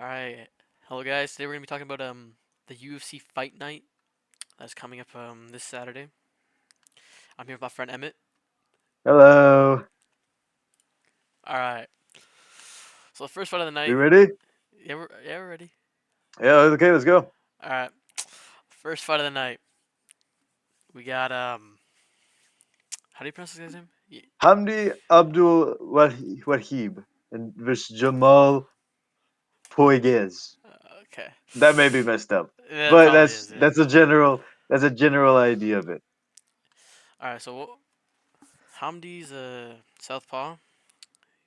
Alright. Hello guys, today we're gonna be talking about the UFC Fight Night that's coming up this Saturday. I'm here with my friend Emmett. Hello. Alright. So the first fight of the We night, ready? we're ready. Yeah, okay, let's go. Alright. First fight of the night. We got how do you pronounce this guy's name? Hamdi Abdul Wahib and versus Jamal Poiguez. Okay. That may be messed up, That but probably that's is, yeah. that's a general idea of it. Alright, so Hamdi's southpaw.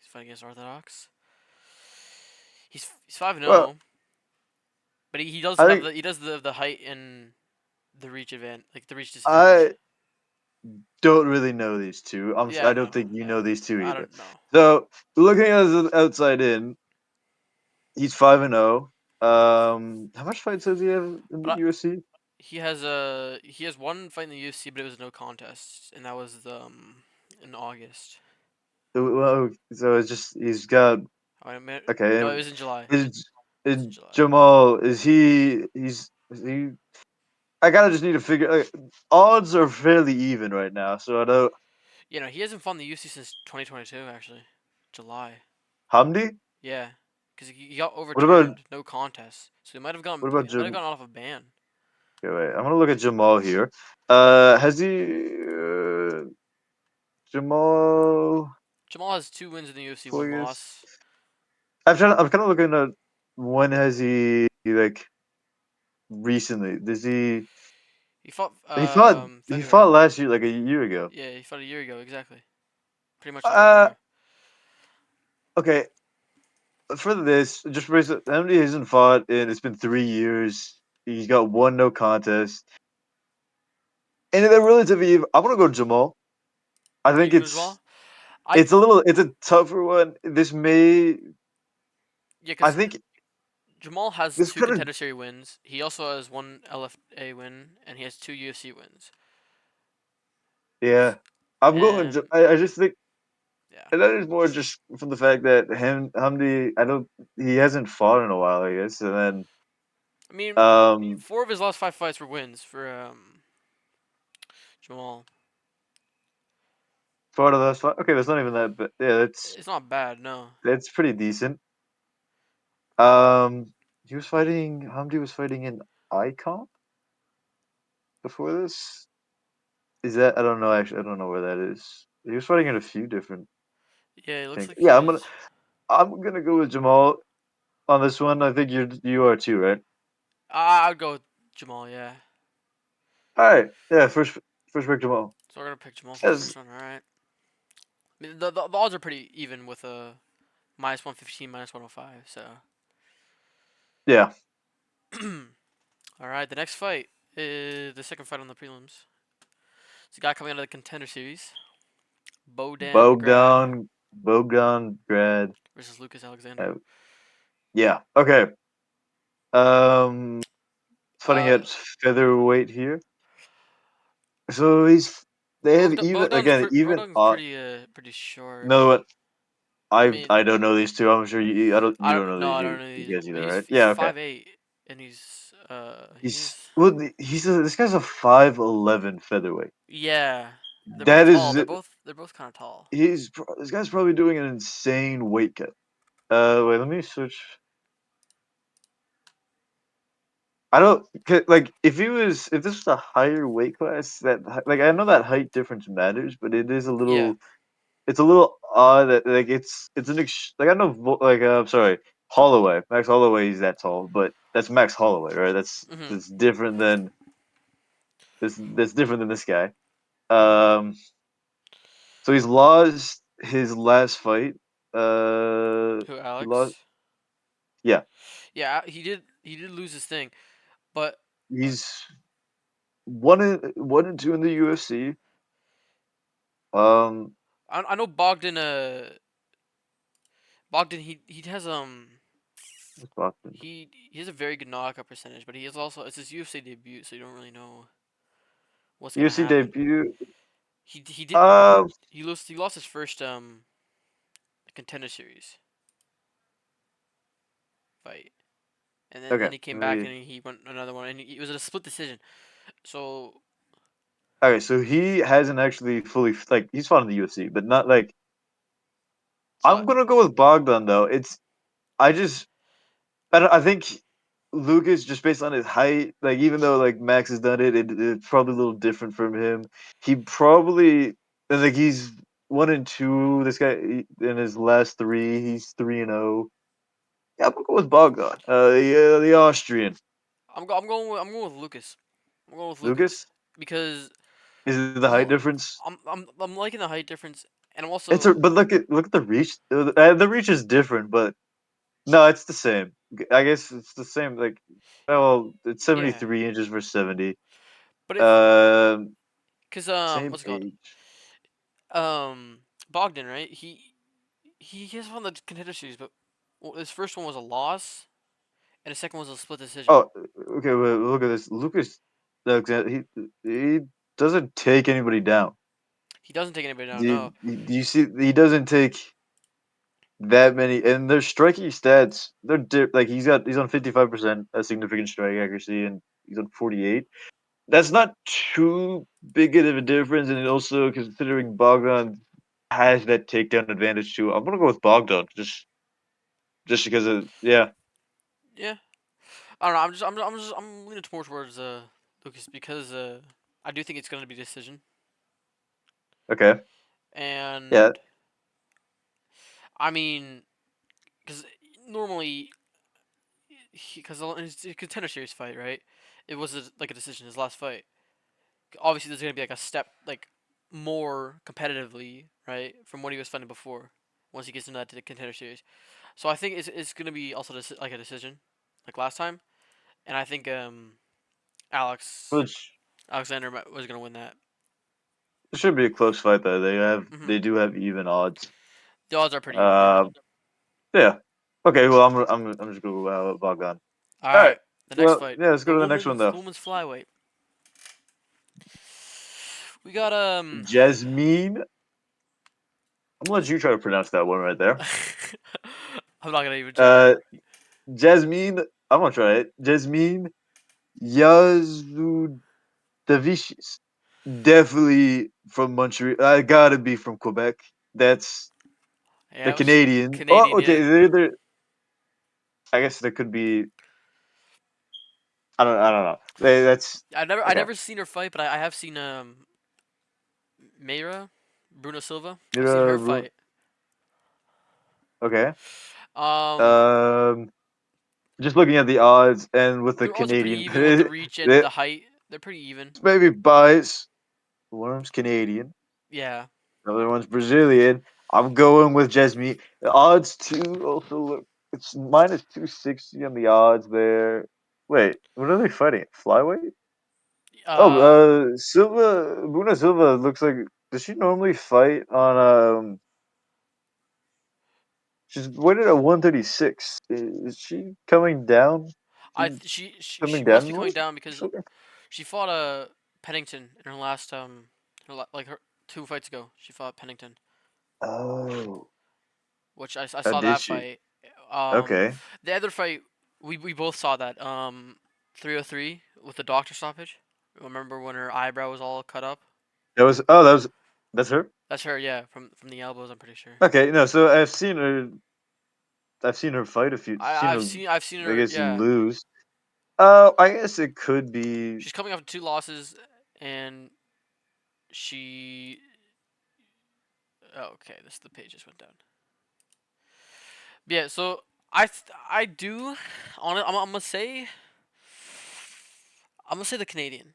He's fighting against Orthodox. He's 5-0, Well, but he does I have think the height and the reach the reach disadvantage. I don't really know these two. Yeah, I no. don't think you Yeah. know these two I either. don't know. So looking as an outside in, he's 5-0. How much fights does he have in the But UFC? he has one fight in the UFC, but it was no contest, and that was in August. Well, so it's just he's got I mean, okay. no, it was in July. It was Is in July. Jamal? Is he? I kind of just need to figure. Odds are fairly even right now, so I don't. He hasn't fought in the UFC since 2022, actually, July. Hamdi? Yeah, because he got What about overturned, no contest, so he might have what gone. about He might have Jam? gone off a ban. Okay, wait. I'm gonna look at Jamal here. Has he? Jamal Jamal has 2 wins in the UFC, one Poirier? loss. I'm kind of looking at when has he like recently? Does he? He fought He fought. He February. fought last year, like a year ago. Yeah, he fought a year ago, exactly. Pretty much the same Uh, year. okay. For this, just because Hamdi hasn't fought and it's been 3 years. He's got one no contest. And in the relative eve, I'm gonna go Jamal. I You think go Jamal? I it's a tougher one. This may Yeah, I because think Jamal has this two kind of contender series wins. He also has one LFA win, and he has two UFC wins. yeah. I'm going. And I just think yeah, and that is more just from the fact that Hamdi I don't he hasn't fought in a while, I guess. And then I mean, um 4 of his last 5 fights were wins for Jamal. fought of those fight. Okay, that's not even that. But yeah, It's not bad, no. that's pretty decent. Um, he was fighting. Hamdi was fighting in Icon before this. Is that? I don't know. Actually, I don't know where that is. He was fighting in a few different Yeah, it looks things. like he Yeah, was. I'm gonna go with Jamal on this one. I think you are too, right? I'd go with Jamal. Yeah. All right. Yeah. First pick Jamal. So we're gonna pick Jamal for the Yes. first one. All right. I mean, the odds are pretty even with a -115, -105. So, Yeah. all right. The next fight is the second fight on the prelims. It's a guy coming out of the contender series, Bodan Grad Bogdan Grad. versus Lucas Alexander. Uh, yeah. Okay. Um, fighting Uh, at featherweight here. So he's they have even again even Bodan's pretty short. no what I mean, I don't know these two. I'm sure you I don't don't know no, I don't know these these, guys but either, he's right? he's Yeah. Okay. 5'8", and He's well. This guy's a 5'11" featherweight. yeah, they're both That tall. is They're both kind of tall. this guy's probably doing an insane weight cut. Wait, let me search. I don't like if this was a higher weight class like I know that height difference matters, but it is a Yeah. little it's a little odd that like it's like I know like sorry Holloway Max Holloway is that tall, but that's Max Holloway, right? Mhm. That's different than that's different than this guy. Um, so he's lost his last fight. Who, He lost. Alex? Yeah, Yeah, he did lose his thing, but he's 1-2 in the UFC. Um, I know Bogdan. Bogdan he has what's Boston? he has a very good knockout percentage, but he is also it's his UFC debut, so you don't really know what's gonna UFC happen. debut. He did Uh, he lost his first contender series fight. and then Okay. he came back and he went another one, and it was a split decision. So Okay, so he hasn't actually fully like he's fought in the UFC, but not like I'm but gonna go with Bogdan though. I just I think Lucas just based on his height, like even though like Max has done it's probably a little different from him. He probably and like he's 1-2. This guy in his last three, he's 3-0. Yeah, I'm gonna go with Bogdan, the Austrian I'm going with Lucas. I'm going with Lucas Lucas. because Is it the I'm height going. difference? I'm liking the height difference, and I'm It's also but look at the reach. The reach is different, but no, it's the same. I guess it's the same. Like, well, it's yeah. 73 inches for 70. But if Um, because same what's it called age. Bogdan, right? He has won the contender series, but his first one was a loss, and his second was a split decision. Oh, okay. Well, look at this. Lucas Alexander. He doesn't take anybody down. He doesn't take anybody down. No, Do you see? He doesn't take that many, and their striking stats. Like he's on 55% a significant strike accuracy, and he's on 48. That's not too big of a difference, and also considering Bogdan has that takedown advantage too. I'm gonna go with Bogdan just because of yeah. yeah. I don't know. I'm leaning more towards Lucas because I do think it's gonna be decision, Okay. Yeah. and I mean, because normally, because it's a contender series fight, right? It was like a decision his last fight. Obviously, there's gonna be like a step like more competitively, right, from what he was fighting before. Once he gets into that to the contender series, so I think it's gonna be also like a decision, like last time, and I think Alex Which Alexander was gonna win that. it should be a close fight though. Hmm. They do have even odds. The odds are pretty even, yeah. Um. Yeah. Okay. Well, I'm just gonna go with Bogdan. All All right. right, the next Well, fight, yeah. Let's go to the next one the though. women's flyweight. We got Jasmine. I'm gonna let you try to pronounce that one right there. I'm not gonna even try. Uh, Jasmine. I'm gonna try it. Jasmine Yazud Davichis. Definitely from Montreal. I gotta be from Quebec. That's the Yeah, she Canadian. Oh, Canadian, okay. yeah. I guess there could be. I don't know. That's I okay. never seen her fight, but I have seen Mayra, Bruno Silva. I've seen her Neither. fight. Okay. Um, Um, just looking at the odds and with the they're also pretty Canadian, even with the reach and it the height. They're pretty even. maybe bias. Worm's Canadian. Yeah. The other one's Brazilian. I'm going with Jasmine. The odds too also look. It's minus 260 on the odds there. Wait, what are they fighting? Flyweight? Oh, Uh, Silva, Buna Silva looks like. Does she normally fight on? She's weighted at 136. Is she coming down? She she coming must down be in coming weight? down because she fought Pennington in her last like her 2 fights ago. She fought Pennington, Oh, which I how saw did that she? fight. Um, Okay, the other fight we both saw that 303 with the doctor stoppage. Remember when her eyebrow was all cut up? that's her. That's her, yeah, from the elbows. I'm pretty sure. Okay, no, so I've seen her. I've seen her fight a few. Seen her, I've seen I her. guess, Yeah, lose. I guess it could be. she's coming off 2 losses, and she. Oh, okay, this the page just went down. Yeah, so I do. I'm gonna say the Canadian.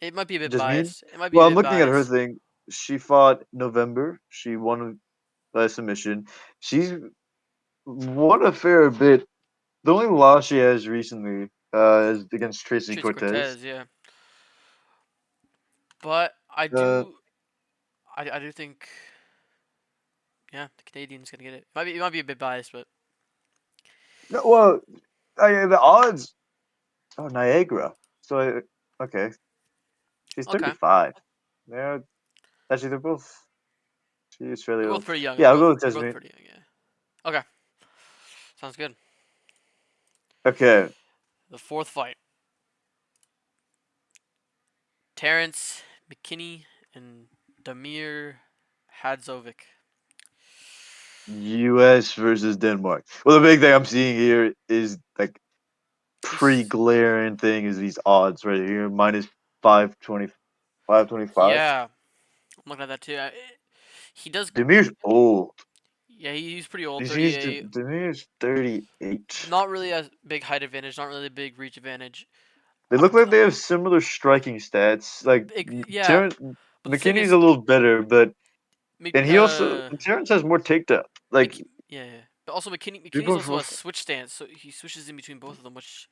It might be a bit Jasmine? biased. It might be a Well, I'm bit looking at her biased. thing. She fought November. She won by submission. She's won a fair bit. The only loss she has recently is against Tracy Tracy Cortez. Cortez, yeah. But Uh, I do think, yeah, the Canadian's gonna get it. It might be a bit biased, but no, well, the odds. Oh, Niagara. So, okay, she's okay. 35. They're actually they're both. She's fairly They're both old. pretty young. Yeah, I'll go with They're both Jasmine. pretty young, yeah. Okay, sounds good. Okay. The fourth fight: Terrence McKinney and Damir Hadzovic. U.S. versus Denmark. Well, the big thing I'm seeing here is like pretty He's glaring thing is these odds right here minus 520, 525. yeah, I'm looking at that too. He does. Demir's old. Yeah, he's pretty old, He's 38. Demir's 38. Not really a big height advantage. Not really a big reach advantage. They I'm look like they have similar striking stats. Like big. Yeah, Terrence but the thing McKinney's is, a little better, but Mc, and he also Terrence has more takedown. Like Yeah, yeah. But also they McKinney's both also a switch stance, so he switches in between both of them, which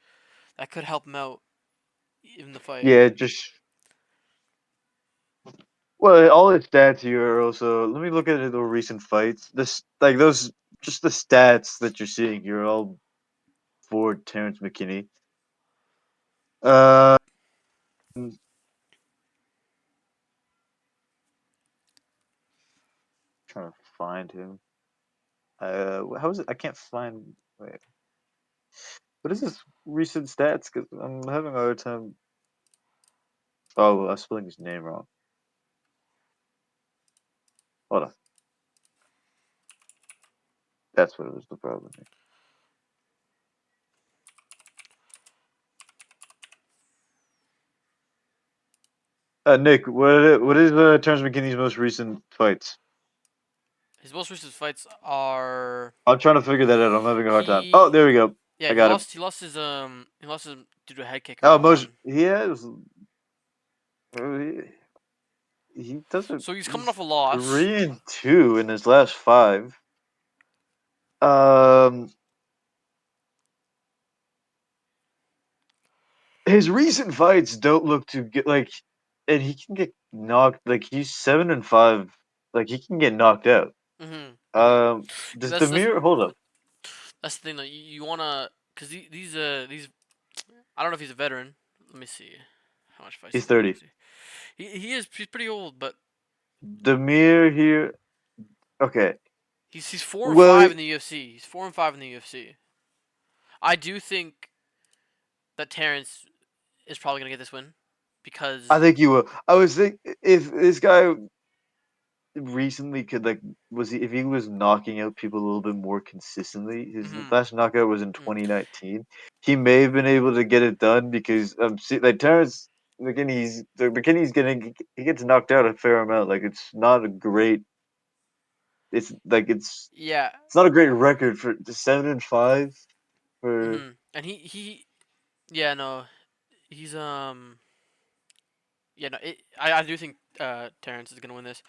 that could help him out in the fight. yeah, just well, all his stats here are also. Let me look at the recent fights. This like those just the stats that you're seeing here are all for Terrence McKinney. Um, trying to find him. How is it? I can't find. Wait, what is his recent stats? Because I'm having a hard time. Oh, I'm spelling his name wrong. Hold on, that's what was the problem here. Nick, what is Terrence McKinney's most recent fights? His most recent fights are I'm trying to figure that out. I'm having a hard time. Oh, he there we go. yeah I got him. he lost his due to a head kick in Oh, round most one. he has. He doesn't. So he's coming He's off a loss. 3-2 in his last five. Um, his recent fights don't look too good. Like, and he can get knocked. Like he's 7-5. Like he can get knocked out. Mhm. Mhm. Does That's Demir hold up? that's the thing though. You wanna because these I don't know if he's a veteran. Let me see how much fights He's he's got in the 30. UFC. He's pretty old, but Demir here. Okay. he's 4-5 Well, in the UFC. He's 4-5 in the UFC. I do think that Terrence is probably gonna get this win I because think you will. I was think if this guy recently could like was he if he was knocking out people a little bit more consistently. His mhm, last knockout was in mhm. 2019. He may have been able to get it done because see, like Terrence McKinney's getting he gets knocked out a fair amount. Like it's not a great. It's like Yeah, it's not a great record for 7-5 for. mhm. And he yeah no he's yeah no I do think Terrence is gonna win this.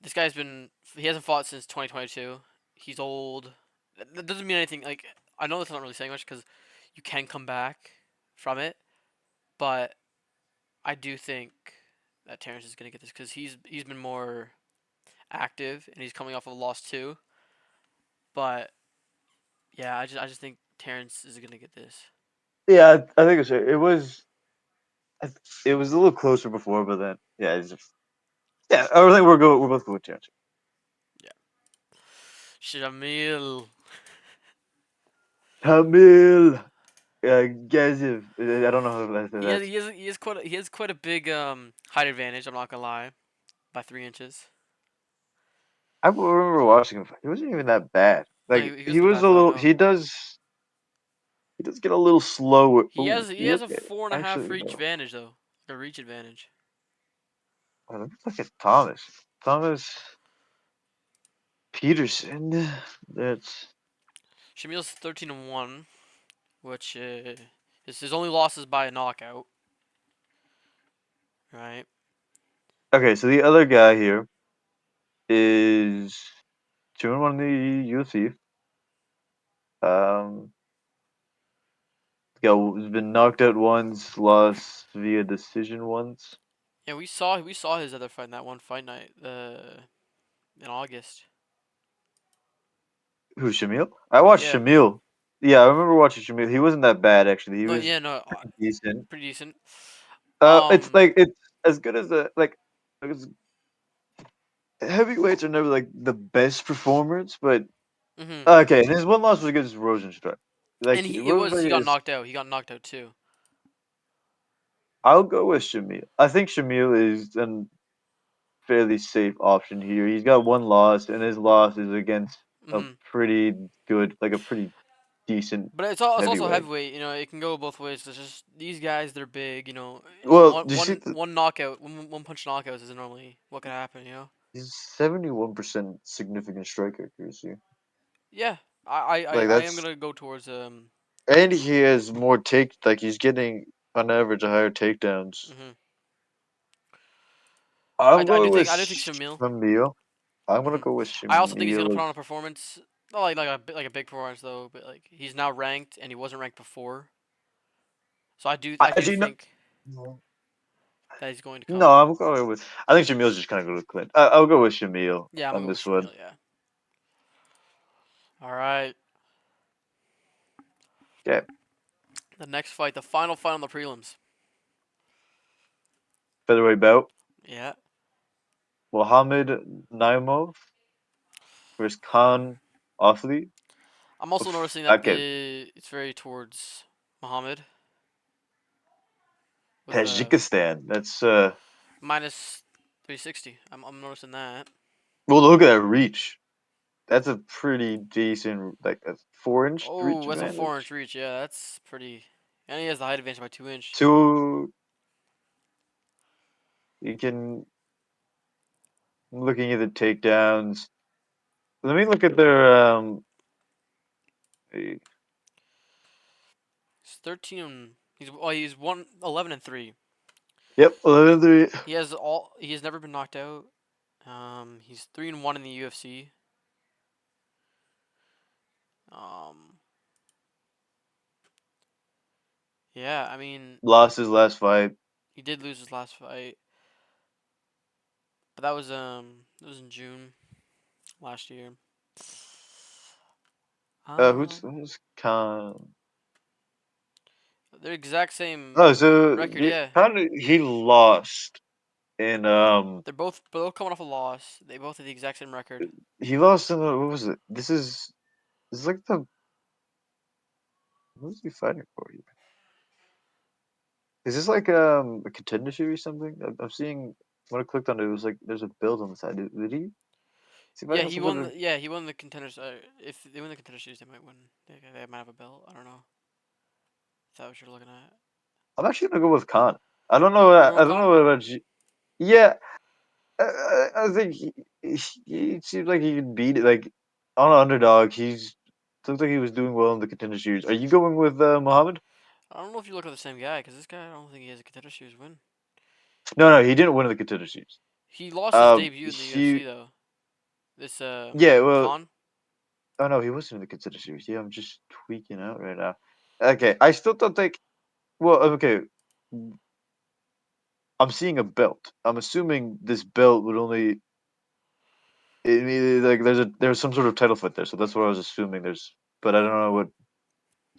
This guy's been he hasn't fought since 2022. He's old. That doesn't mean anything. Like I know that's not really saying much because you can come back from it, but I do think that Terrence is gonna get this because he's been more active and he's coming off of a loss too. But yeah, I just think Terrence is gonna get this. Yeah, I think it was a little closer before, but then yeah, yeah. I think we're both going with Terrence. Yeah, Shamil. Kamil Gaziv. I don't know how He has that's. he has he has quite a big height advantage. I'm not gonna lie, by 3 inches. I remember watching him. He wasn't even that bad. No, Like he he wasn't a was bad a fighter. little. No, He does get a little slower. Ooh, he you has look a at four and a half actually reach no. advantage though, a reach advantage. Look at Thomas. Thomas Peterson. That's Shamil's 13-1, which is his only losses by a knockout. Right. okay. So the other guy here is 2-1 in the UFC. Um, has been knocked out once, lost via decision once. Yeah, we saw his other fight in that one fight night in August. Who Shamil? I watched Yeah. Shamil. Yeah, I remember watching Shamil. He wasn't that bad actually. He No, was yeah, no, pretty decent. pretty decent. It's Um. like it's as good as the like. It's- Heavyweights are never like the best performers, but Mhm. okay. And his one loss was against Rosenstruck. Like, And it what was fight he got is? knocked out. He got knocked out too. I'll go with Shamil. I think Shamil is a fairly safe option here. He's got one loss, and his loss is against a Hmm. pretty good, like a pretty decent But it's also heavyweight. heavyweight. You know, it can go both ways. It's just these guys, they're big. You know, Well, do you see one knockout, one punch knockouts isn't normally what could happen. You know. he's 71% significant strike accuracy. Yeah, Like I am that's gonna go towards and he has more like he's getting on average a higher takedowns. hmm I'm going with I do think Shamil. Shamil. I'm gonna Hmm. go with I also think he's gonna put Shamil. on a performance, not like a big performance though, but like he's now ranked and he wasn't ranked before. So I do Actually, no. think that he's going to No, come. I'm going with. I think Shamil's just gonna go to Clint. I'll go with Shamil Yeah, I'm gonna on go with this one. Shamil. Yeah. All right. Okay, The next fight, the final fight on the prelims. featherweight bout: Yeah. Mohammed Naimov versus Khan Offley I'm also of noticing that okay, it's very towards Muhammad with Tajikistan. That's minus 360. I'm noticing that. well, look at that reach. That's a pretty decent, like a 4 inch reach Oh, that's a 4 inch advantage. reach. Yeah, that's pretty. And he has the height advantage by 2 inch. Two, you can looking at the takedowns. Let me look at their eh, He's 13. He's 1 11 and 3. yep, 11-3. He has never been knocked out. He's 3-1 in the UFC. Um, yeah, I mean, Lost his last fight. he did lose his last fight, but that was in June last year. Um, Who's Khan? they're exact same Oh, so record. Yeah, Khan he lost in they're both coming off a loss. They both have the exact same record. he lost in what was it? This is like the who's he fighting for here? Is this like a contender series something? I'm seeing when I clicked on it, it was like there's a build on the side. Did he? Is he Yeah, fighting on some sort of? he won the contenders. If they win the contender series, they might win. They might have a belt. I don't know. Is that what you're looking at? I'm actually gonna go with Khan. I don't know. You're going I with don't Khan? know about you. Yeah, I think he seems like he could beat it. Like on an underdog, he's looked like he was doing well in the contender series. Are you going with Muhammad? I don't know if you look at the same guy, because this guy, I don't think he has a contender series win. No, no, he didn't win the contender series. He lost his debut in the UFC He though. This yeah, well, Khan. oh no, he wasn't in the contender series. Yeah, I'm just tweaking out right now. Okay, I still don't think. Well, okay, I'm seeing a belt. I'm assuming this belt would only. Like there's some sort of title fight there, so that's what I was assuming. But I don't know what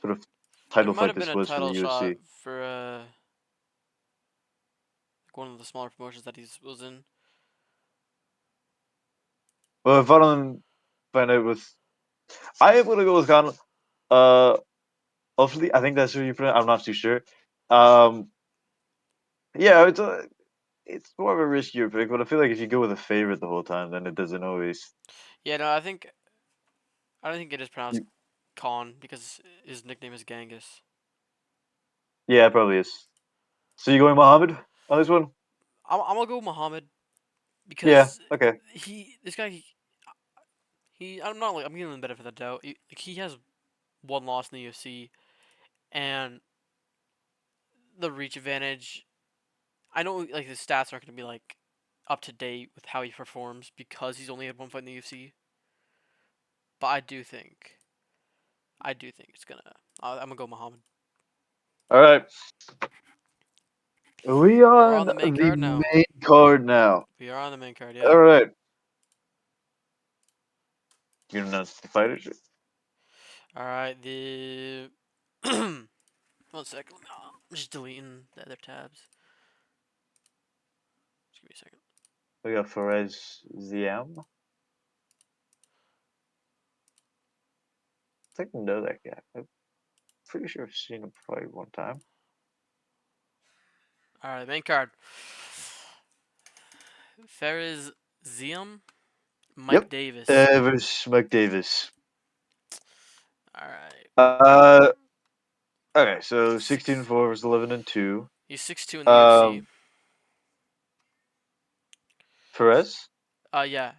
sort of There title might fight have been this a was for the title shot UFC. for like one of the smaller promotions that he was in. Well, if I don't find out with, I am gonna go with Conor. Uh, hopefully, I think that's who you put. I'm not too sure. Um, yeah, it's more of a riskier pick, but I feel like if you go with a favorite the whole time, then it doesn't always. Yeah, no, I don't think it is pronounced Khan because his nickname is Genghis. Yeah, it probably is. So you going Muhammad on this one? I'm gonna go Muhammad Yeah. because Okay. this guy I'm not like I'm giving him the benefit of the doubt. Like, he has one loss in the UFC and the reach advantage. I know like his stats aren't gonna be like up to date with how he performs because he's only had one fight in the UFC. But I do think it's gonna. I'm gonna go Muhammad. All right. We We're are on on the main the card now. main card now. We are on the main card. All Yeah. right. You gonna announce the fighters? All right. The 1 second. I'm just deleting the other tabs. Just give me a second. We got Perez Ziam. I think I know that guy. pretty sure I've seen him fight one time. All right, main card. Ferris Ziam, Mike Yep. Davis. Versus Mike Davis. All right. Uh, okay, so 16 and Six. 4 versus 11 and 2. He's 6'2" in the UFC. Um, Perez. Yeah.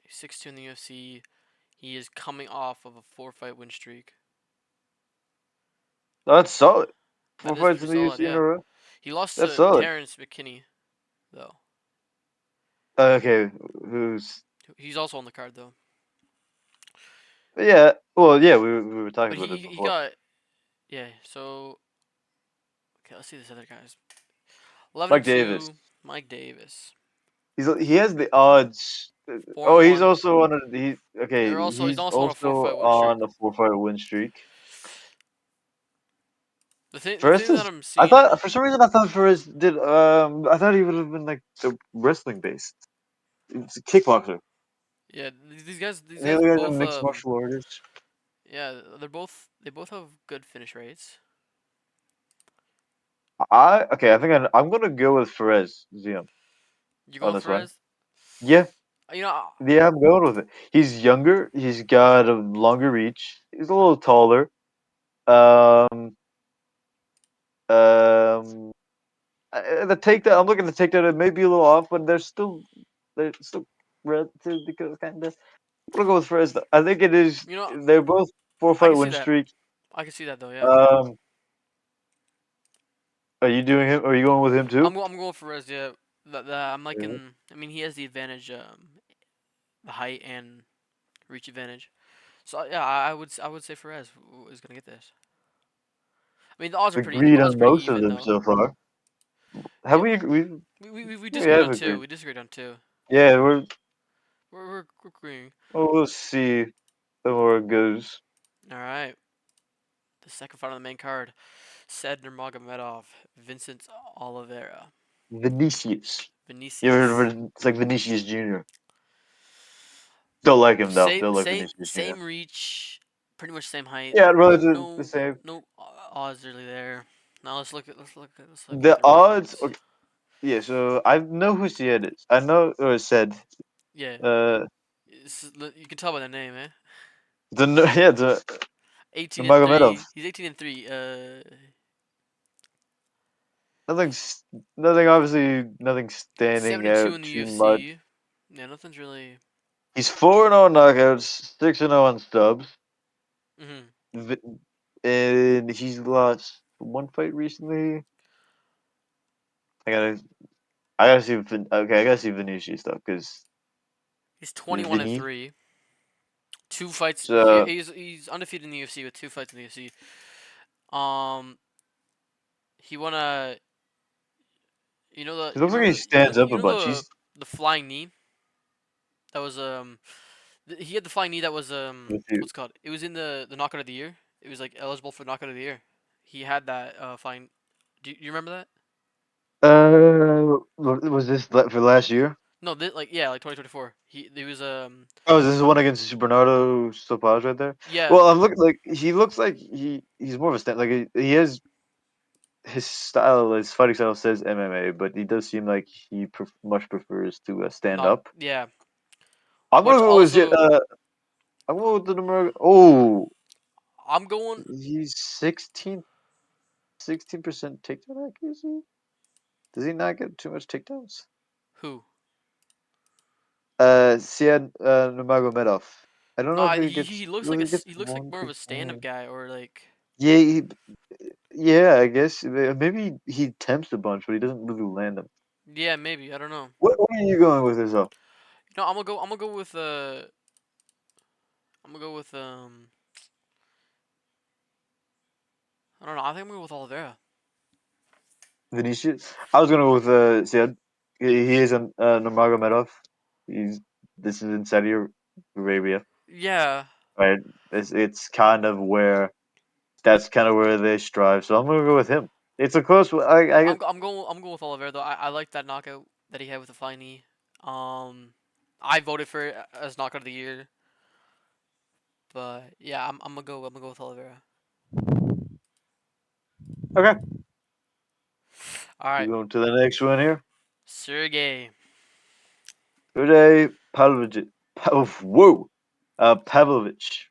He's 6'2" in the UFC. He is coming off of a 4-fight win streak. Oh, that's solid. That Four is fights pretty in the solid, UFC in a yeah. row. He lost That's to solid. Terrence McKinney, though. Okay, who's? He's also on the card, though. Yeah. Well, yeah, we were talking But about he it he before. got yeah. So okay, let's see this other guys. 11 Mike and Davis. 2, Mike Davis. He has the odds. Four Oh, and he's one. also on a he. Okay, He's he's also on a also 4-fight win streak. on a 4 fight win streak. The First thing that is, I'm I seeing, thought for some reason I thought First did. I thought he would have been like the wrestling based. It's a kickboxer. yeah, these And the guys other guy's a both mixed martial artist. yeah, they both have good finish rates. I think I'm gonna go with Perez Zion You on going this for one. Ez? Yeah, You know, yeah, I'm going with it. He's younger. He's got a longer reach. He's a little taller. Um, um, the takedown. I'm looking at the takedown. It may be a little off, but they're still relatively good, kind of. I'm gonna go with Perez. Though. I think it is. you know, They're both four I fight can see win that. streak. I can see that though. Yeah, Um, are you doing him? Are you going with him too? I'm going for Ez. Yeah, I'm Mhm. liking. I mean, he has the advantage, the height and reach advantage. So yeah, I would say Perez is gonna get this. I mean, the Agreed odds are on pretty most of even them though. so far. Have Yeah, we? we We disagreed have on two. agreed. We disagreed on two. Yeah, We're agreeing. we'll see where it goes. All right. The second fight on the main card: Said Nurmagomedov, Vincent Oliveira, Vinicius. You ever Vinicius. heard of it? It's like Vinicius Jr. Don't like him though. Don't like Vinicius Jr. Same reach, pretty much same height. Yeah, relative the same. No odds really there. Now let's look at The their odds. records. Okay, yeah, so I know who Sied is. I know or said. Yeah, Uh, you can tell by the name, eh? yeah, the 18 and Magomedov. 3. He's 18 and 3. Nothing's nothing. Obviously, nothing standing 72 out in the too much. UFC. Yeah, nothing's really. He's 4-0 knockouts, 6-0 on subs. Mhm. Vi- And he's lost one fight recently. I gotta, I gotta see. Okay, I gotta see Vinicius stuff because He's 21 and Vinny. 3. Two fights. So He's undefeated in the UFC with two fights in the UFC. Um, he won a. it looks like he stands up You a know bunch. He's the flying knee that was he had the flying knee that was let's see. what's it called? It was in the knockout of the year. It was like eligible for knockout of the year. He had that flying. Do you remember that? Was this for last year? No, like yeah, like 2024. He was Oh, is this the one against Bernardo Stopage right there? yeah, Well, I'm looking like he looks like he's more of a stand. Like he has his style, his fighting style says MMA, but he does seem like he much prefers to stand not up. yeah. I'm gonna But go with also I'm going with the number. Oh, I'm going he's 16% takedown accuracy. Does he not get too much takedowns? who? Siad Nurmagomedov. I don't know if Nah, he gets. Well, he gets he looks like one more of a stand-up takedown. guy or like Yeah, yeah. I guess maybe he tempts a bunch, but he doesn't really land them. yeah, maybe I don't know. What are you going with this though? No, I'm gonna go with I'm gonna go with I don't know. I think I'm gonna go with Oliveira. Vinicius. I was gonna go with Siad. He is a Nurmagomedov. He's this is in Saudi Arabia, Yeah, right? It's kind of where that's kind of where they strive. So I'm gonna go with him. It's a close one. I'm going with Oliveira though. I like that knockout that he had with the flying knee. Um, I voted for it as knockout of the year, but yeah, I'm gonna go with Oliveira. Okay, All we right, go to the next one here. Sergey. Sergey Pavlovich. Whoa, Pavlovich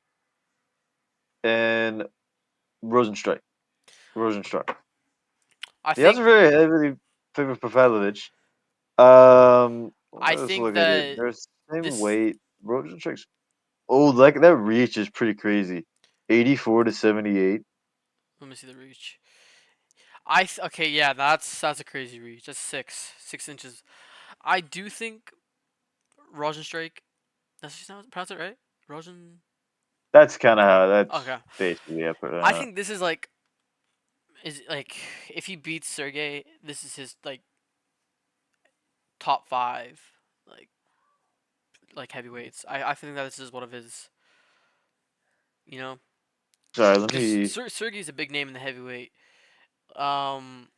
and Rosenstrike. Rosenstruck. I The odds think are very heavily favored for Pavlovich. I Let's think look at it. that They're same this. weight. Rosenstruck's like that reach is pretty crazy. 84 to 78. Let me see the reach. Okay, yeah, that's a crazy reach. That's 6 inches. I do think Rosenstrike. That's just not pronounce it right. Rosen. That's kind of how. That's Okay, basically it. But I think this is like if he beats Sergey, this is his like top five like heavyweights. I think that this is one of his. You know, sorry. Let because me. Sergey's a big name in the heavyweight. Um,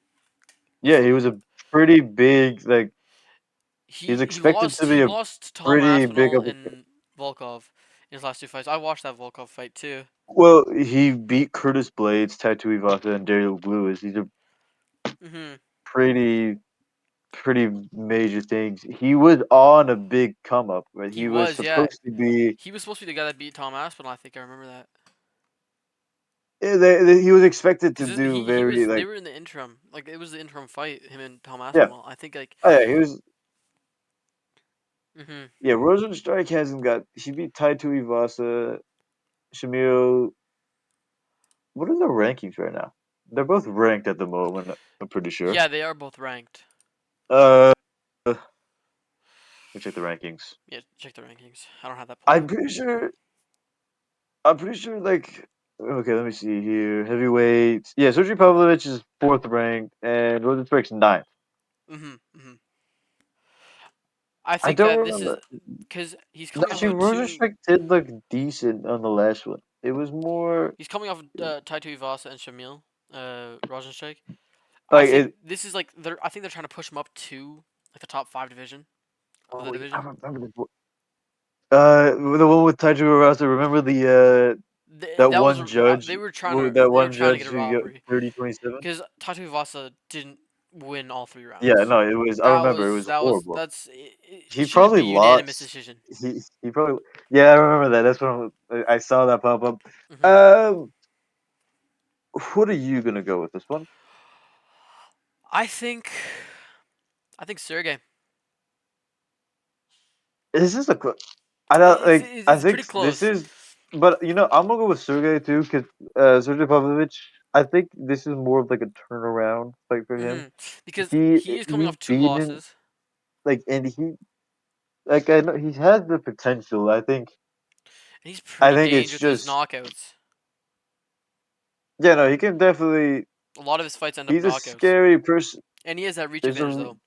Yeah, he was from a pretty big. Like he's he expected to lost be he a lost to Tom pretty big Aspinall up. and Volkov in his last two fights. I watched that Volkov fight too. Well, he beat Curtis Blades, Tattoo Ivasa, and Daryl Lewis. These are Hmm. pretty pretty major things. He was on a big come up, but He he was was, yeah. supposed to be. He was supposed to be the guy that beat Tom Aspinall. I think I remember that. He was expected to Cause do he very was they like were in the interim. Like it was the interim fight, him and Tom yeah. Aspinall. I think like. Oh yeah, he was Hmm. yeah. Rosenstrike hasn't got. He beat Taito Ivasa, Shamil. What are the rankings right now? They're both ranked at the moment. I'm pretty sure. Yeah, they are both ranked. Uh, let me check the rankings. Yeah, check the rankings. I don't have that pulled I'm up. pretty sure. I'm pretty sure. Like, okay, let me see here. Heavyweight. Yeah, Sergey Pavlovich is fourth ranked, and Rosenstrike's ninth. Hmm. Hmm. I I think don't that this is remember. because he's No, coming off actually, of two. Rosenstrike did look decent on the last one. It was more He's coming off Taito Ivasa and Shamil, Rozenstruik. I like think it. this is like they're. I think they're trying to push him up to like the top five division of the Oh, I division. remember the one with Taiju Arasa. Remember that That was one judge, they were trying to that they were one trying to get judge a who got robbery 30-27? because Taito Ivasa didn't win all three Yeah, rounds. no, it was. I remember it was horrible. That's it He should be probably unanimous lost. decision. He probably. Yeah, I remember that. That's when I saw that pop up. Hmm. Um, what are you gonna go with this one? I think I think Sergey. Is this I don't like. I It's pretty think this close. is, but I'm gonna go with Sergey too because Sergey Pavlovich. I think this is more of like a Hmm. turnaround fight for him. Because He he is coming he's off two beaten losses. and he like I know he has the potential. And he's I pretty think it's dangerous with his just knockouts. yeah no he can definitely. A lot of his fights end up He's a knockouts. scary person. And he has that reach There's advantage a though.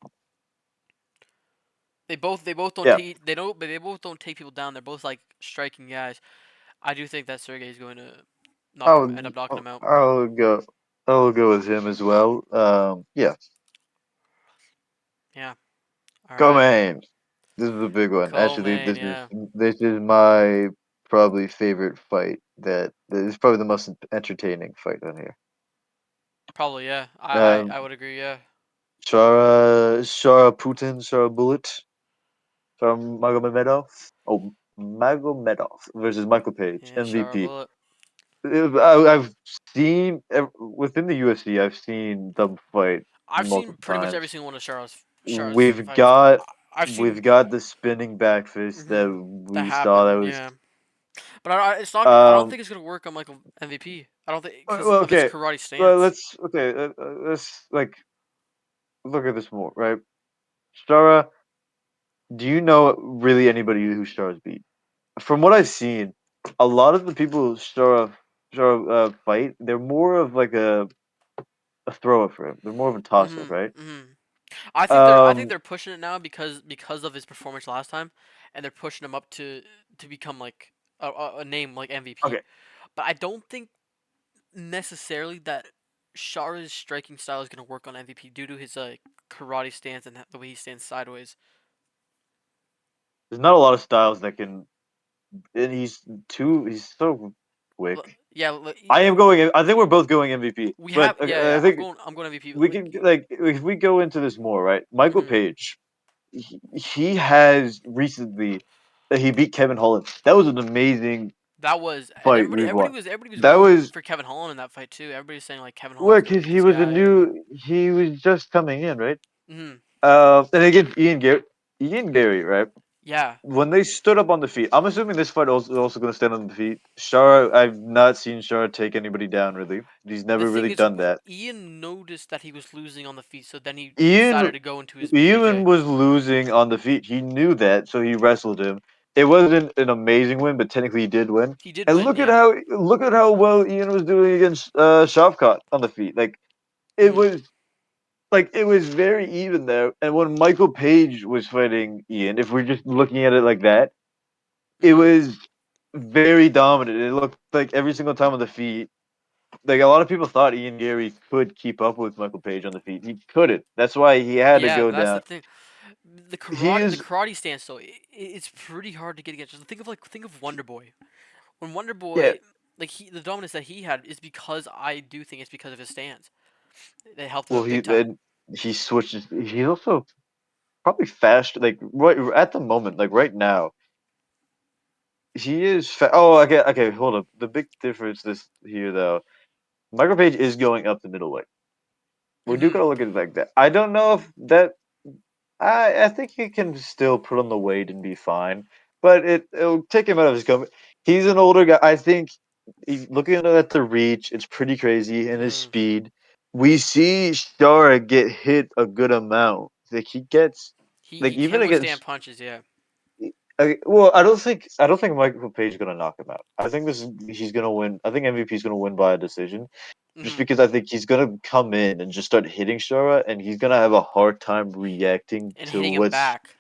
They both don't yeah. take they both don't take people down. They're both like striking guys. I do think that Sergey is going to end up knocking him out. I'll go. I'll go with him as well. Yeah. Yeah. All right. Co-main. This is a big one. Actually, Co-main. Yeah. this is my probably favorite fight. That is probably the most entertaining fight on here. Probably. Yeah. Um, I would agree. Yeah. Shara Putin, Shara Bullet, Shara Magomedov. Oh, Magomedov versus Michael Page, Yeah. Shara MVP. Bullet. I've seen within the UFC. I've seen them fight I've seen multiple pretty much every times. single one of Shara's We've fights. got I've we've seen. got the spinning back fist that Hmm. That we saw. That happened. was Yeah. But it's not. I don't um. think it's gonna work on Michael MVP. I don't think because Well, of his okay. karate Well, stance. let's like look at this more, right? Stara, do you know really anybody who Stara's beat? From what I've seen, a lot of the people Stara fight, they're more of like a thrower for him. They're more of a toss up, Hmm. right? Hmm. I think Um, they're pushing it now because of his performance last time, and they're pushing him up to become like a name like MVP. okay. But I don't think necessarily that Shara's striking style is gonna work on MVP due to his karate stance and the way he stands sideways. There's not a lot of styles that can, and he's so quick. Yeah, I am going. I think we're both going MVP, we but have. Yeah, I yeah. think I'm going MVP. we Like, can like if we go into this more, right? Michael mhm. Page, he has recently he beat Kevin Holland. That was an amazing That was, and fight. We've won. everybody was That rooting was for Kevin Holland in that fight too. Everybody was saying like Kevin well, Holland's gonna because beat this guy, and he was just coming in, right? mhm. And again, Ian Gary, right? Yeah. When they stood up on the feet, I'm assuming this fight also going to stand on the feet. Shara, I've not seen Shara take anybody down really. He's The never thing really is, done that. Ian noticed that he was losing on the feet, so then he decided Ian to go into his Ian BJJ. was losing on the feet. He knew that, so he wrestled him. It wasn't an amazing win, but technically he did win. He did And win, yeah. look at how well Ian was doing against Shavkat on the feet. It Mhm. was it was very even there. And when Michael Page was fighting Ian, if we're just looking at it like that, it Mhm. was very dominant. It looked like every single time on the feet. Like a lot of people thought Ian Gary could keep up with Michael Page on the feet. He couldn't. That's why he had to Yeah, go but that's the down. thing. The He's karate stance though, it's pretty hard to get against. Just think of Wonder Boy. When Wonder yeah. Boy, like the dominance that he had is because I do think it's because of his stance. It helped him Well, out big time. he switches. He's also probably fast. Like right at the moment, like right now, he is. Oh, okay, okay. Hold up. The big difference this here though, Michael Page is going up the middleweight. We do Mhm. gotta look at it like that. I don't know if that. I think he can still put on the weight and be fine, but it'll take him out of his comfort. He's an older guy. I think looking at the reach, it's pretty crazy, and his Mhm. speed. We see Shara get hit a good amount. Like he gets like He even can withstand against. punches. Yeah. Well, I don't think Michael Page is gonna knock him out. I think he's gonna win. I think MVP is gonna win by a decision, just Mhm. because I think he's gonna come in and just start hitting Shara, and he's gonna have a hard time reacting And to hitting him what's. back.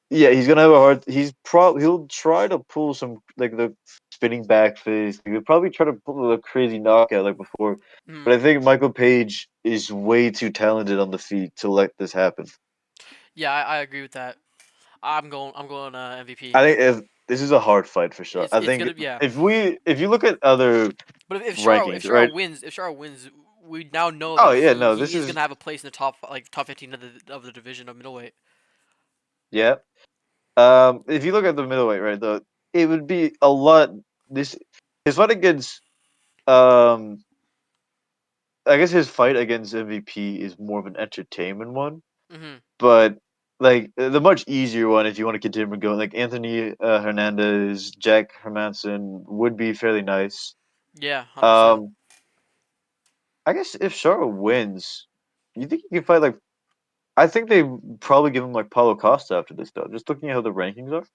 Yeah, he's gonna have a hard. He'll try to pull some like the spinning back face. He'll probably try to pull a crazy knockout like before. But Mhm. I think Michael Page is way too talented on the feet to let this happen. Yeah, I agree with that. I'm going MVP. I think if this is a hard fight for sure. I It's think gonna, yeah. if you look at other But if rankings, Shara right? wins, we now know Oh that yeah, no, he this is is gonna have a place in the top 15 of the division of middleweight. yeah. If you look at the middleweight, right, though, it would be a lot. This his fight against um, I guess his fight against MVP is more of an entertainment one. Mhm. But like the much easier one, if you want to continue going, like Anthony Hernandez, Jack Hermanson would be fairly nice. Yeah, 100%. Um, I guess if Shara wins, you think he can fight like? I think they probably give him like Paulo Costa after this though. Just looking at how the rankings are,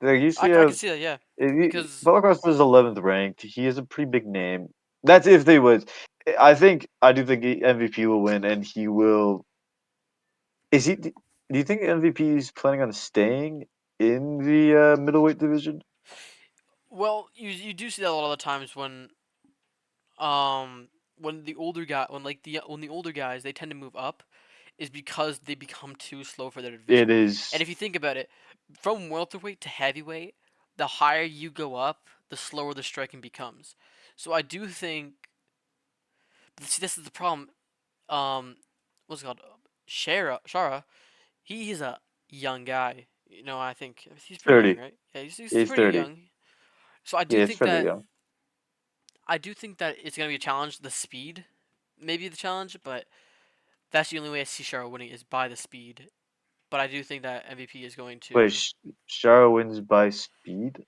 like you see I how can see that, yeah, because Paulo Costa is 11th ranked. He is a pretty big name. That's if they would. I do think MVP will win, and he will. Is he? Do you think MVP is planning on staying in the middleweight division? well, you do see that a lot of the times um when the older guy when the older guys they tend to move up is because they become too slow for their It division. And is if you think about it, from welterweight to heavyweight, the higher you go up, the slower the striking becomes. So I do think, see, this is the problem. Um, what's it called? Shara, he's a young guy. I think he's pretty young, 30. right? Yeah, he's He's pretty 30. young. So Yeah, it's fairly young. I do think that it's gonna be a challenge. The speed, maybe the challenge, but that's the only way I see Shara winning is by the speed. But I do think that MVP is going Wait, to, Shara wins by speed?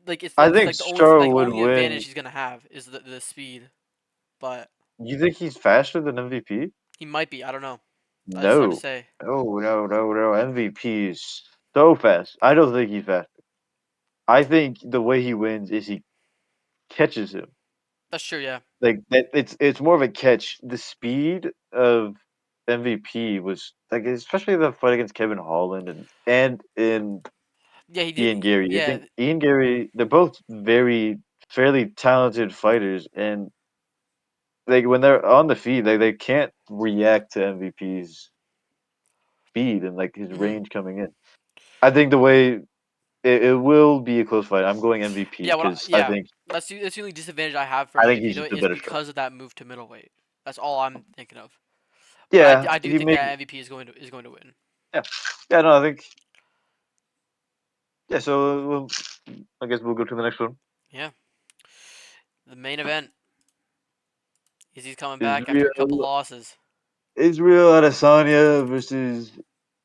like, I it's think like Shara would only advantage win. he's gonna have is the speed. But You think he's faster than MVP? he might be. I don't know. It's hard to No. say. No. MVP is so fast. I don't think he's fast. I think the way he wins is he catches him. That's true. Yeah. Like that, it's more of a catch. The speed of MVP was like, especially the fight against Kevin Holland and in Yeah. He did. Ian Gary. I Yeah. think Ian Gary, they're both very fairly talented fighters, and like when they're on the feet, they can't react to MVP's speed and like his Hmm. range coming in. I think the way. it will be a close fight. I'm going MVP Yeah, because yeah, that's the only disadvantage I have for I think MVP he's though just a is better striker. because of that move to middleweight. That's all I'm thinking of. But Yeah, I do he think make that MVP is going to win. yeah yeah no I think yeah. So I guess we'll go to the next one. Yeah, the main event is he's coming back after a couple Israel losses. Israel Adesanya versus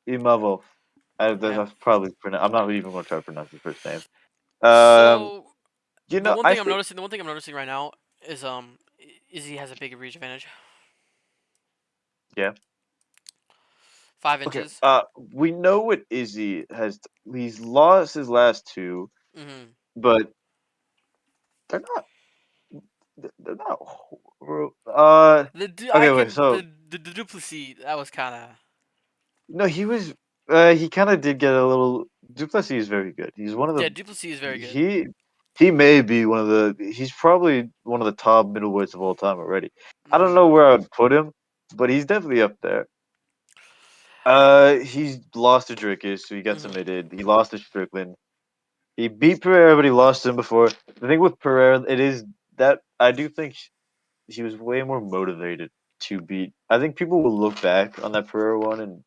Imavov. Yeah. That's probably I'm not even going to try to pronounce his first name. Um, So you know, I think the one thing I'm noticing right now is Izzy has a big reach advantage. yeah. 5 Okay. inches. We know what Izzy has. He's lost his last two, Mm-hmm. but they're not. They're not. Okay. Wait. So The Duplessis that was kind of no, he was. He kind of did get a little. Duplessis is very good. He's one of yeah, the. Duplessis is very good. He he may be one of the. He's probably one of the top middleweights of all time already. I don't Mm-hmm. know where I would put him, but he's definitely up there. He's lost to Dricus, so he got Mm-hmm. submitted. He lost to Strickland. He beat Pereira, but he lost him before. The thing with Pereira, it is that I do think he was way more motivated to beat. I think people will look back on that Pereira one and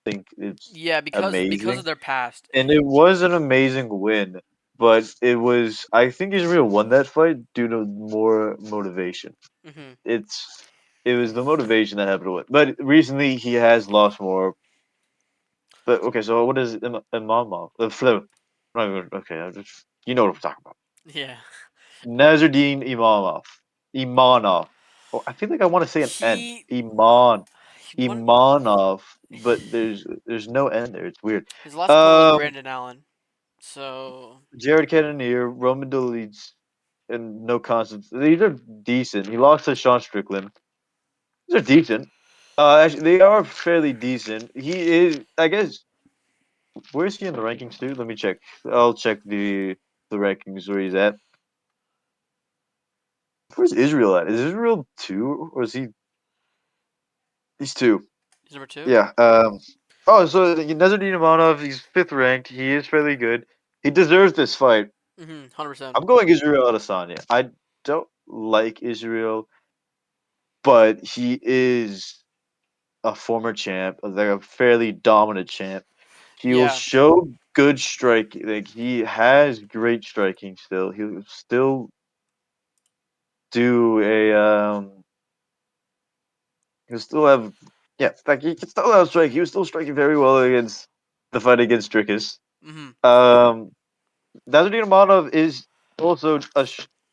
think it's Yeah, because amazing, of their past. and it was an amazing win. But it was, I think Israel won that fight due to more motivation. Mm-hmm. It's, it was the motivation that happened to win. But recently he has lost more. But okay, so what is Imamov? The flu. Okay, I just you know what I'm talking about. Yeah. Nazardine Imanov. Imanov. Oh, I feel like I want to say an N. He won. Imanov, but there's no N there. It's weird. His last opponent was Um, Brandon Allen. So Jared Cannonier, Roman Dolidze, and no constants. These are decent. He lost to Sean Strickland. These are decent. Actually, they are fairly decent. He is, I guess. Where is he in the rankings too? Let me check. I'll check the rankings where he's at. Where's Israel at? Is Israel two or is he? He's two. he's number two. Yeah. Oh, so Nazardine Imanov, he's fifth ranked. He is fairly good. He deserves this fight. 100%. I'm going Israel Adesanya. I don't like Israel, but he is a former champ, like a fairly dominant champ. He will Yeah. show good strike. Like he has great striking still. He'll still do a he'll still have yeah, like he can still have strike. He was still striking very well against the fight against Dricus. Mm-hmm. Um Nazardine Amanov is also a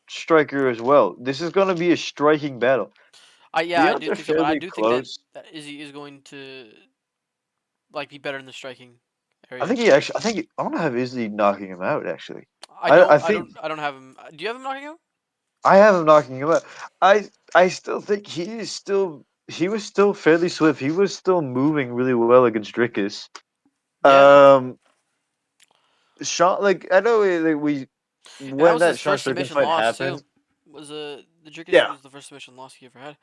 striker as well. This is going to be a striking battle. Yeah, The I odds do are think so, but I fairly do think close. that Izzy is going to like be better in the striking I area. think he actually. I think I want to have Izzy knocking him out. Actually, I think I don't have him. Do you have him knocking out? I have him knocking him out. I still think he was still fairly swift. He was still moving really well against Dricus. Yeah. Um, Sean, like I know we And that when was his that Sean first Strickland submission fight loss too. happened. Was the Dricus Yeah, was the first submission loss he ever had.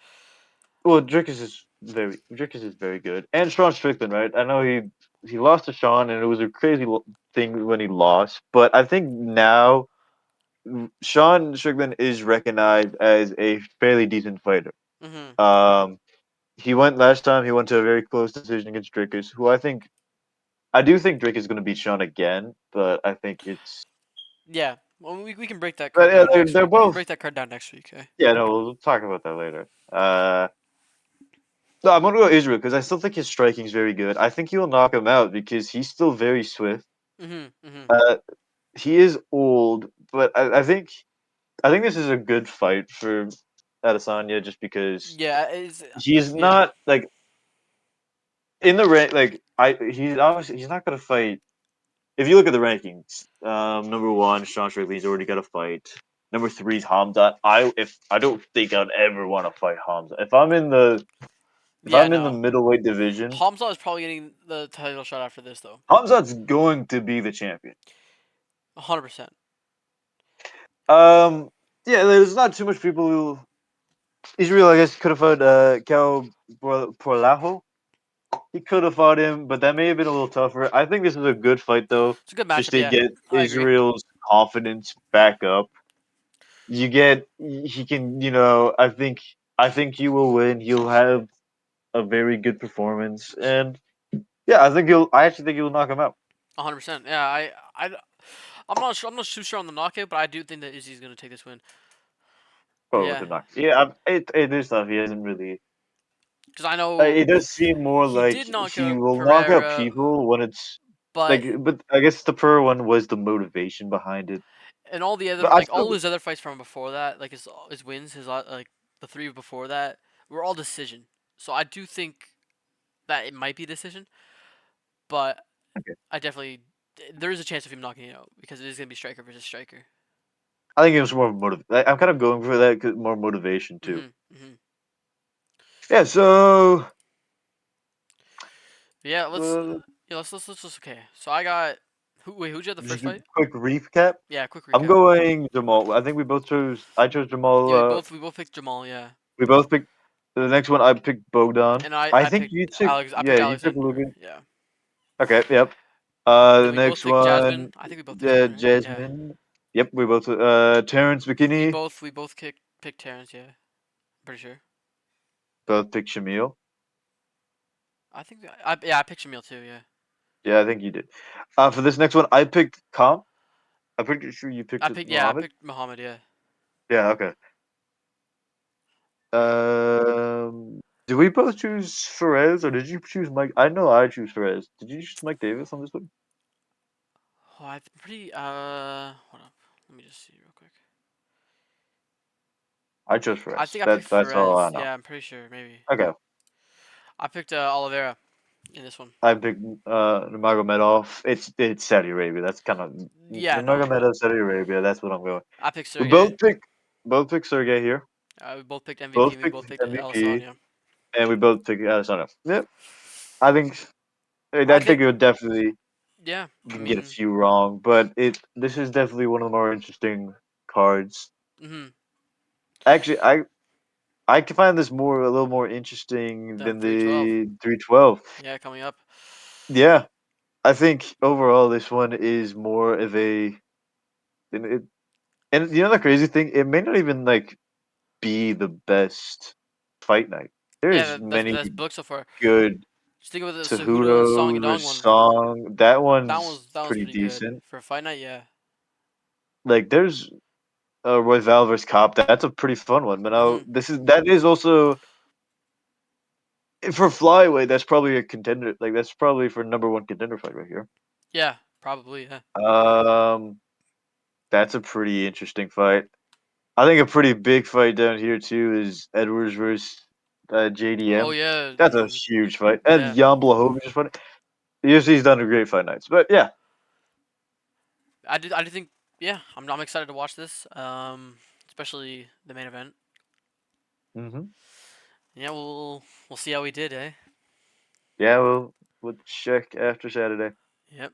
well, Dricus is very good, and Sean Strickland, right? I know he lost to Sean, and it was a crazy thing when he lost. But I think now Sean Strickland is recognized as a fairly decent fighter. Mm-hmm. Um, he went last time. He went to a very close decision against Dricus, who I do think Dricus is going to beat Sean again, but I think it's Yeah. Well, we can break that but card yeah, down next they're week. We can both break that card down next week. Okay. yeah. No, we'll talk about that later. No, I'm gonna go Israel because I still think his striking is very good. I think he'll knock him out because he's still very swift. Mm-hmm. Mm-hmm. Uh, he is old, but I think this is a good fight for Adesanya just because Yeah. Is he's yeah. not like in the rank. Like he's obviously he's not gonna fight. If you look at the rankings, number one, Sean Strickland's already got a fight. Number three is Hamza. I don't think I'd ever want to fight Hamza. If Yeah. I'm in the No. middleweight division, Hamza is probably getting the title shot after this though. Hamzat's going to be the champion. 100%. Um, yeah, there's not too much people who Israel, I guess, could have fought Cal Porlajo. He could have fought him, but that may have been a little tougher. I think this is a good fight though, It's a good just matchup. to Yeah, get I agree. Israel's confidence back up. You get he can, I think he will win. He'll have a very good performance, and yeah, I actually think he'll knock him out. 100%. Yeah, I'm not sure. I'm not too sure on the knockout, but I do think that Izzy's gonna take this win. But Probably with yeah, the knock. Yeah, it is tough. He hasn't really. because I It know does seem more he like did knock he out will knock out Pereira, people when it's but like, but I guess the per one was the motivation behind it. and all the other But I like all still his other fights from before that, like his wins, like the three before that were all decision. So I do think that it might be a decision, but okay. I definitely there is a chance of him knocking it out because it is gonna be striker versus striker. I think it was more I'm kind of going for that more motivation too. Mhm. Mhm. Yeah. So Yeah. uh, Let's just okay. So I got who'd you have the first just a fight? quick recap. Yeah. Quick I'm recap. going Jamal. I think we both chose. I chose Jamal. Yeah. We both picked Jamal. Yeah. We both picked the next one. I picked Bogdan. And I I I think picked you took. Alex. I Yeah, picked you took Alexander. Logan. Yeah. Okay. Yep. Then The we both next picked one, Jasmine. I think we both picked Jasmine, right? Yeah. Jasmine. Yep, we both. Terrence We McKinney. both we both picked Terrence. Yeah. Pretty sure. Both picked Shamil. I picked Shamil too. Yeah. Yeah, I think you did. For this next one, I picked Kam. I'm pretty sure you picked I Mohammed. picked Muhammad. Yeah. Yeah. Okay. Yeah. Did we both choose Ferez, or did you choose Mike? I know I choose Ferez. Did you choose Mike Davis on this one? Oh, I'm pretty. Hold up. Let me just see real quick. I chose I Ferez. think I picked That's all I Perez. know. Yeah, I'm pretty sure. Maybe. Okay. I picked Oliveira in this one. I picked Nurmagomedov. It's Saudi Arabia. That's kind of Yeah. No. Nurmagomedov, Saudi Arabia. That's what I'm going. I picked We Sergey. both picked Sergey here. We both picked MVP. Both And we picked both picked MVP, Alessandro. and we both picked Adesanya. Yep. I think I I could. think it would definitely Yeah. you I can get a mean. few wrong, but it this is definitely one of the more interesting cards. Mhm. Actually, I can find this a little more interesting Then than 312. the 312. Yeah, coming up. Yeah, I think overall this one is more of and it, and the crazy thing, it may not even like be the best fight night. Yeah, There's that's many best book so far. good Just think about the Cejudo Song Cejudo Yadong one. song. That one's That was pretty pretty good decent. for a fight night. Yeah. Like there's Royval versus Cop. That's a pretty fun one. But now Mhm. that is also for flyweight. That's probably a contender. Like that's probably for number one contender fight right here. Yeah. Probably. Yeah. Um, that's a pretty interesting fight. I think a pretty big fight down here too is Edwards versus Oh JDM. yeah. That's a Mhm. huge fight. And Yeah. Jan Blachowicz is funny. The UFC's done a great fight nights, but yeah. I did think. Yeah. I'm excited to watch this. Especially the main event. hmm Yeah. We'll see how we did, eh? Yeah, we'll check after Saturday. Yep.